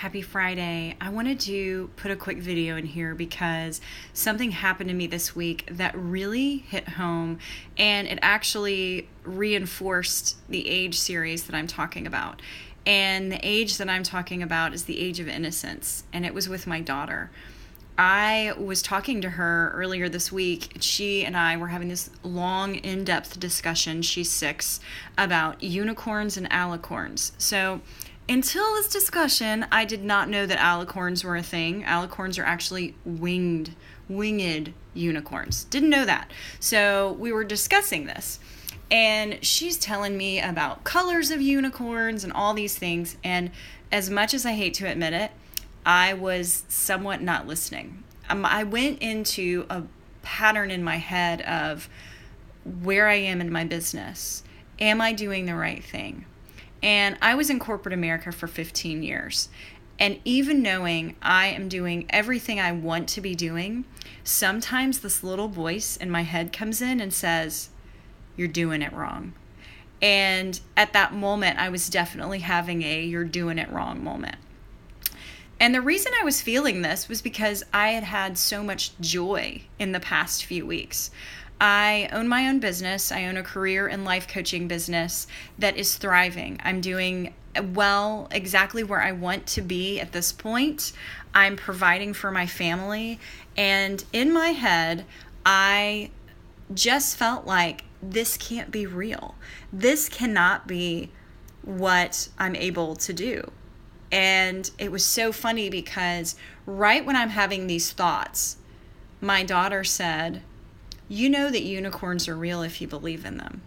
Happy Friday. I wanted to put a quick video in here because something happened to me this week that really hit home, and it actually reinforced the age series that I'm talking about. And the age that I'm talking about is the age of innocence, and it was with my daughter. I was talking to her earlier this week. She and I were having this long, in-depth discussion, she's 6, about unicorns and alicorns. So until this discussion, I did not know that alicorns were a thing. Alicorns are actually winged unicorns. Didn't know that. So we were discussing this, and she's telling me about colors of unicorns and all these things. And as much as I hate to admit it, I was somewhat not listening. I went into a pattern in my head of where I am in my business. Am I doing the right thing? And I was in corporate America for 15 years. And even knowing I am doing everything I want to be doing, sometimes this little voice in my head comes in and says, "You're doing it wrong." And at that moment, I was definitely having a "you're doing it wrong" moment. And the reason I was feeling this was because I had had so much joy in the past few weeks. I own my own business. I own a career and life coaching business that is thriving. I'm doing well, exactly where I want to be at this point. I'm providing for my family. And in my head, I just felt like this can't be real. This cannot be what I'm able to do. And it was so funny because right when I'm having these thoughts, my daughter said, "You know that unicorns are real if you believe in them."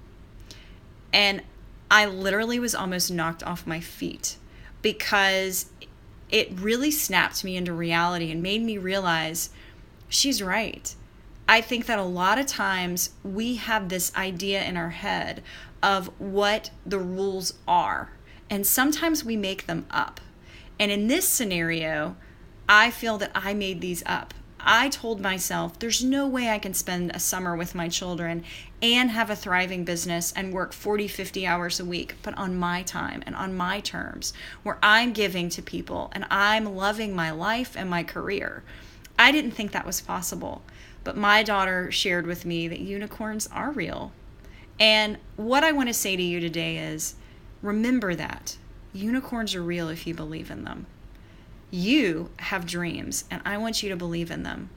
And I literally was almost knocked off my feet because it really snapped me into reality and made me realize she's right. I think that a lot of times we have this idea in our head of what the rules are, and sometimes we make them up. And in this scenario, I feel that I made these up. I told myself there's no way I can spend a summer with my children and have a thriving business and work 40, 50 hours a week, but on my time and on my terms, where I'm giving to people and I'm loving my life and my career. I didn't think that was possible, but my daughter shared with me that unicorns are real. And what I want to say to you today is, remember that. Unicorns are real if you believe in them. You have dreams, and I want you to believe in them.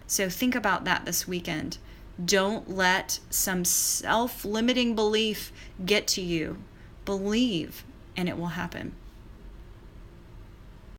So think about that this weekend. Don't let some self-limiting belief get to you. Believe, and it will happen.